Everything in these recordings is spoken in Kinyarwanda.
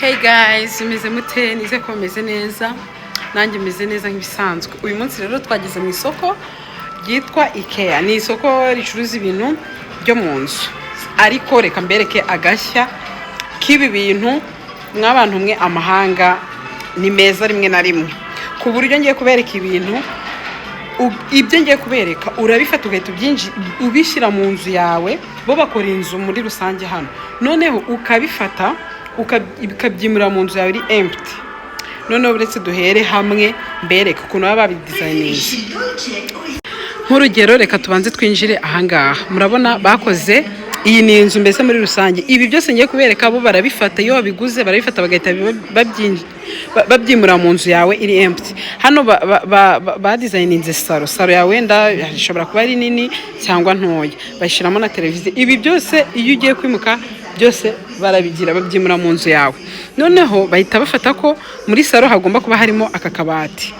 Hey guys, meze mute nize ko meze neza nanjye meze neza nk'ibisanzwe. Uyu munsi rero twageze mu isoko ryitwa IKEA. Ni isoko ricuruza ibintu byo mu nzu. Ariko reka mbereke agashya k'ibi bintu mw'abantu mwe amahanga ni meza rimwe na rimwe. Ku buryo ngiye kubereka ibintu ibyo ngiye kubereka urabifata ugahita ubishyira mu nzu yawe. Bo bakora inzu muri rusange hano, noneho ukabifata ukabyimura mu nzu yawe iri empty. Noneho uretse duhere hamwe mbereka ukuntu baba babidesigninze. Nk'urugero reka tubanze twinjire ahangaha. Murabona bakoze iyi ni inzu mbese muri rusange. Ibi byose ngiye kubereka bo barabifata, iyo babiguze barabifata bagahita babyimura mu nzu yawe iri empty. Hano badesigninze salo yawe wenda ishobora kuba ari nini cyangwa ntoya, bashyiramo na televiziyo. Ibi byose iyo ugiye kwimuka byose barabigira babyimura mu nzu yawe. Noneho bahita bafata ko muri salo hagomba kuba harimo aka kabati.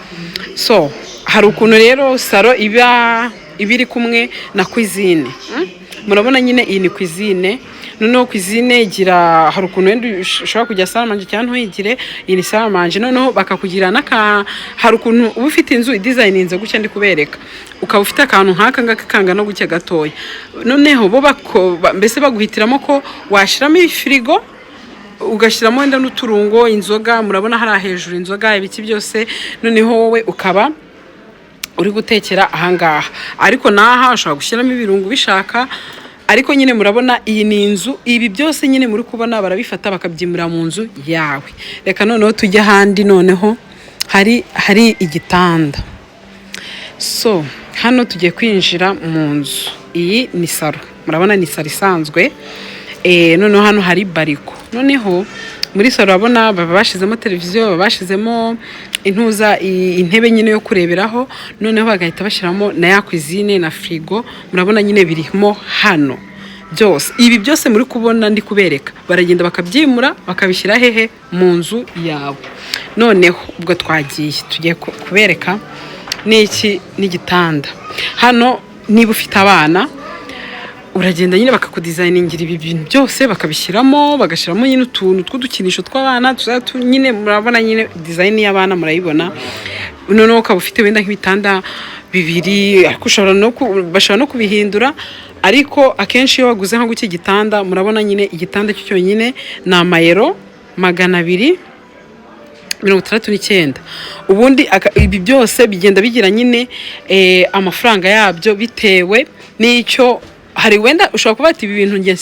So hari ukuntu rero salo iba ibiri kumwe na cuisine. Murabona nyine iyi ni cuisine. Noneho cuisine igira hari ukuntu wenda ushobora kujya salle à manger cyangwa ntuyigire. Iyi ni salle à manger. Noneho bakakugira hari ukuntu uba ufite inzu idesigninze gutya ndi kubereka, ukaba ufite akantu nk'aka ngaka kangana gutya gatoya. Noneho bo mbese baguhitiramo ko washyiramo ifirigo, ugashyiramo wenda n'uturungo, inzoga. Murabona hari hejuru inzoga, ibiki byose. Noneho wowe ukaba uri gutekera ahangaha. Ariko naha ushobora gushyiramo ibirungo bishaka. Ariko nyine murabona iyi ni inzu. Ibi byose nyine muri kubona barabifata bakabyimura mu nzu yawe. Reka noneho tujye ahandi. Noneho hari igitanda. So hano tugiye kwinjira mu nzu. Iyi ni salo. Murabona ni salo isanzwe. Noneho hano hari bariko. Noneho muri salo urabona baba bashizemo televiziyo, baba bashizemo intebe nyine yo kureberaho. Noneho bagahita bashyiramo na ya cuisine na frigo. Murabona nyine birimo hano byose. Ibi byose muri kubona ndi kubereka baragenda bakabyimura bakabishyira hehe mu nzu yawe. Noneho ubwo tugiye kubereka n'iki n'igitanda. Hano niba ufite abana uragenda nyine bakakudesigningira ibi bintu byose bakabishyiramo, bagashyiramo nyine utuntu tw'udukinisho tw'abana nyine. Murabona nyine design y'abana murayibona. Noneho ukaba ufite wenda nk'ibitanda bibiri, ariko bashobora no kubihindura. Ariko akenshi iyo waguze nko guki gitanda, murabona nyine igitanda cyo cyonyine ni amayero 269. Ubundi ibi byose bigenda bigira nyine amafaranga yabyo bitewe n'icyo. Hari wenda ushobora kuba ati ibi bintu nge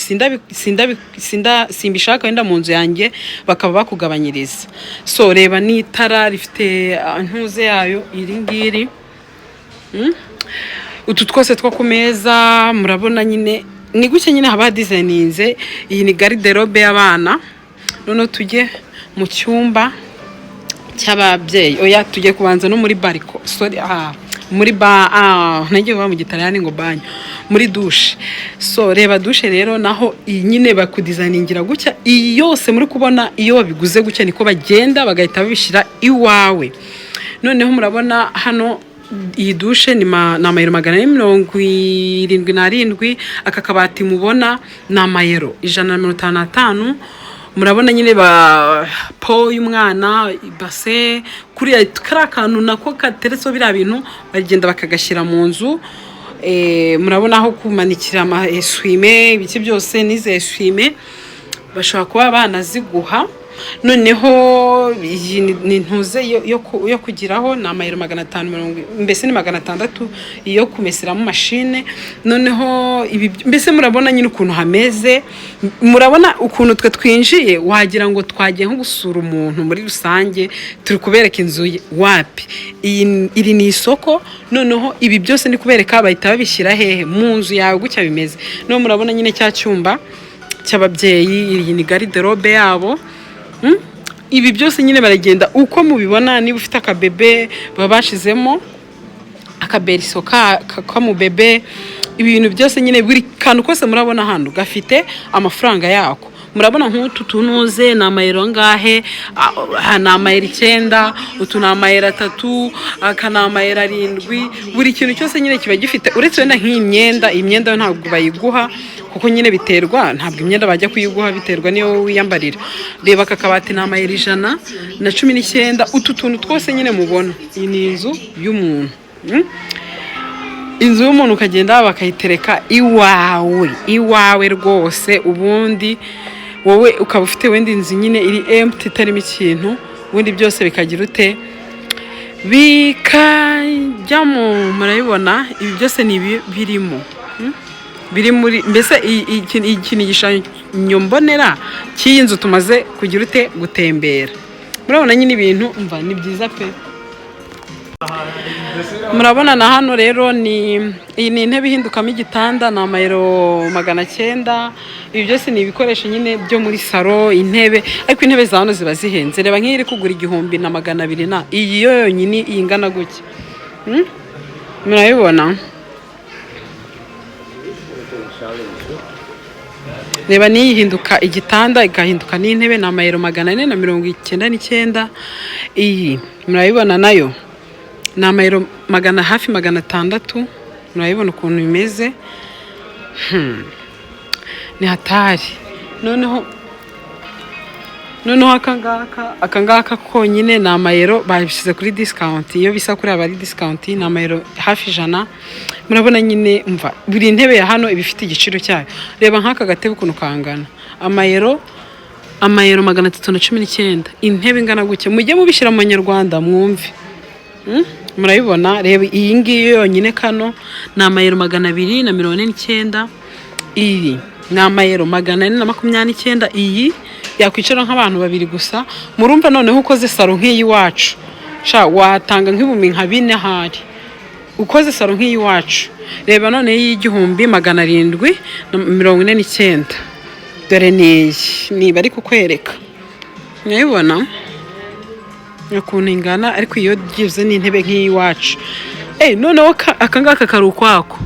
simbishaka wenda mu nzu yanjye, bakaba bakugabanyiriza. So reba n'itara rifite ntuze yayo iri ngiri. Utu twose two ku meza murabona nyine ni gutya nyine haba designinze. Iyi ni garde-robe y'abana. Noneho tujye mu cyumba cy'ababyeyi. Oya tujye kubanza no muri bariko. Sorry, muri ntagiye kuba mu gitariyani ngo banyo, muri douche. So reba douche rero naho iyi nyine bakudesigningira gutya. Iyi yose muri kubona iyo babiguze gutya niko bagenda bagahita babishyira iwawe. Noneho murabona hano iyi douche ni amayero 477. Aka kabati mubona ni amayero 155. Murabona nyine po y'umwana, ibase, kuriya kari akantu nako kateretseho biriya bintu bagenda bakagashyira mu nzu. Murabona aho kumanikira ama eswime, ibiki byose n'ize eswime bashobora kuba banaziguha. Noneho iyi ni ntuze yo kugiraho ni amayero 540, mbese ni 600 iyo kumeseramo machine. Noneho mbese murabona nyine ukuntu hameze. Murabona ukuntu twe twinjiye wagira ngo twagiye nko gusura umuntu muri rusange, turi kubereka inzu wapi. Iri ni isoko. Noneho ibi byose ndi kubereka bahita babishyira hehe mu nzu yawe gutya bimeze. No murabona nyine cya cyumba cy'ababyeyi. Iyi ni garde-robe yabo. Ibi byose nyine baragenda uko mubibona. Niba ufite akabebe baba bashizemo akaberiso mu bebe. Ibintu byose nyine buri kantu kose murabona hano gafite amafaranga yako. murabona nk'utu tunuze ni amayero ngahe, ni amayero 9, utu ni amayero 3, aka ni amayero 7. Buri kintu cyose nyine kiba gifite, uretse wenda nk'imyenda, imyenda ntabwo bayiguha kuko nyine biterwa, ntabwo imyenda bajya kuyiguha, biterwa niyo wiyambarira. Reba aka kabati ni amayero 119. Utu tuntu twose nyine mubona, iyi ni inzu y'umuntu. Inzu y'umuntu ukagenda bakayitereka iwawe rwose, ubundi wowe ukaba ufite wenda inzu nyine iri empty itarimo ikintu, ubundi byose bikagira ute bikajyamo. Murabibona ibi byose ni birimo biri muri, mbese iki ni igishushanyo mbonera cy'iyi nzu tumaze kugira ute gutembera. Murabona nyine ibintu umva ni byiza pe. Murabona na hano rero iyi ni intebe ihindukamo igitanda, ni amayero 900. Ibi byose ni ibikoresho nyine byo muri salo, intebe. Ariko intebe za hano ziba zihenze, reba nk'iri kugura 1200 na iyi yo yonyine ingana gutya. Murabibona, reba niyihinduka igitanda igahinduka n'intebe, ni amayero 499. Iyi murabibona nayo ni amayero hafi 600. Murabibona ukuntu bimeze, ni hatari. Noneho akangaka konyine ni amayero babishyize kuri discount. Iyo bisa kuri abari discount ni amayero hafi 100. Murabona nyine umva buri ntebe ya hano ibifite igiciro cyayo. Reba nk'aka gatebe ukuntu kangana, amayero 319. Intebe ingana gutya, mujye mubishyira mu Banyarwanda mwumve. Murabibona, reba iyi ngiyi yonyine kano ni amayero 249. Iyi ni amayero 429. Iyi yakwicara nk'abantu babiri gusa. Murumva noneho ukoze salo nk'iyi wacu watanga nk'ibihumbi 4 ahari, ukoze salo nk'iyi wacu. Reba none y'749. dore niba ari kukwereka, murabibona ukuntu ingana. Ariko iyo gize ni intebe nk'iyi wacu. Noneho akangaka kari ukwako,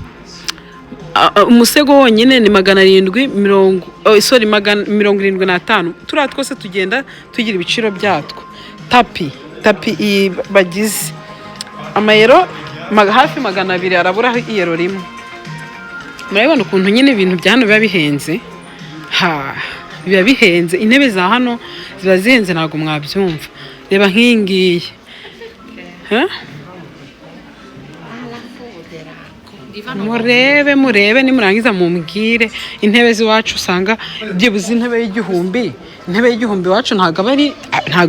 umusego wonyine ni 775. Turiya twose tugenda tugira ibiciro byatwo. Tapi bagize amayero hafi 200, arabura iyero rimwe. Murabibona ukuntu nyine ibintu bya hano biba bihenze, biba bihenze. Intebe za hano ziba zihenze, ntabwo mwabyumva. Reba nk'iyi ngiyi, murebe nimurangiza mumbwire. Intebe z'iwacu usanga byibuze intebe y'igihumbi iwacu ntabwo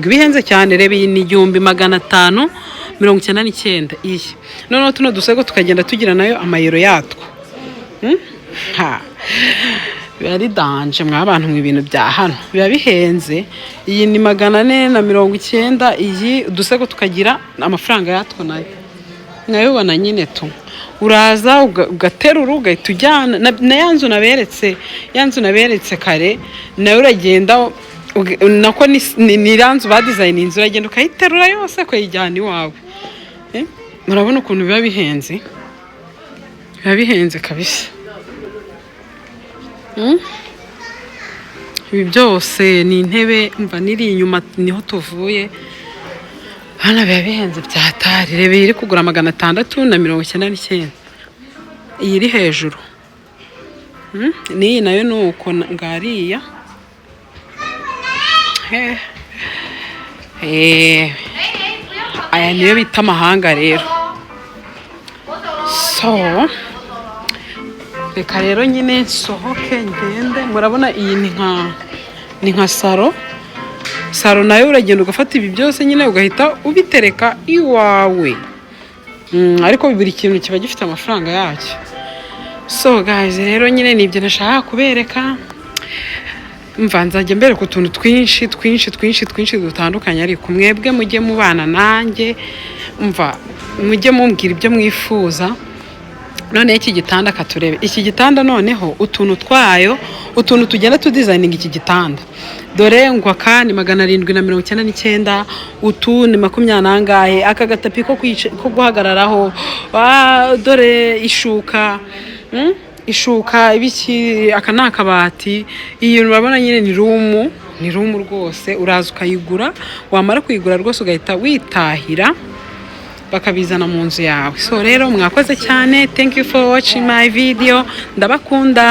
ibihenze cyane. Reba iyi ni 1599. iyi noneho tuno dusego tukagenda tugira nayo amayero yatwo. Biba ari danje mw'abantu mu ibintu bya hano, biba bihenze. Iyi ni 490. iyi udusego tukagira amafaranga yatwo nayo. Mwabibona nyine tu uraza ugaterura ugahita ujyana na ya nzu naberetse kare, nawe uragenda nako ni ranzu ba design inzu, uragenda ukayiterura yose ukayijyana iwawe. Murabona ukuntu biba bihenze, kabisa. Ibi byose ni intebe, mva niri inyuma niho tuvuye. Hano biba bihenze byatari. Reba iri kugura 699. Iyi iri hejuru, n'iyi nayo nuko ngariya. Aya niyo bita amahanga rero. Reka rero nyine nsohoke ngende. Murabona iyi ni nka salo nayo uragenda ugafata ibi byose nyine ugahita ubitereka iwawe. Ariko buri kintu kiba gifite amafaranga yacyo. Guys rero nyine nibyo nashaka kubereka. Nzajya mbereka utuntu twinshi dutandukanye, ariko mwebwe mujye mubana nanjye, mujye mumbwira ibyo mwifuza. None iki gitanda katurebe. Iki gitanda noneho utuntu twayo, utuntu tugenda tudizayininga iki gitanda. Dore ngo aka ni 799. utu ni 20 nangahe. Aka gatapi ko guhagararaho. Dore ishuka. ishuka ibiki, aka ni akabati, iyi urabona nyine ni rumu rwose, uraza ukayigura, wamara kuyigura rwose ugahita witahira bakabizana mu nzu yawe. So rero mwakoze cyane, thank you for watching my video, ndabakunda.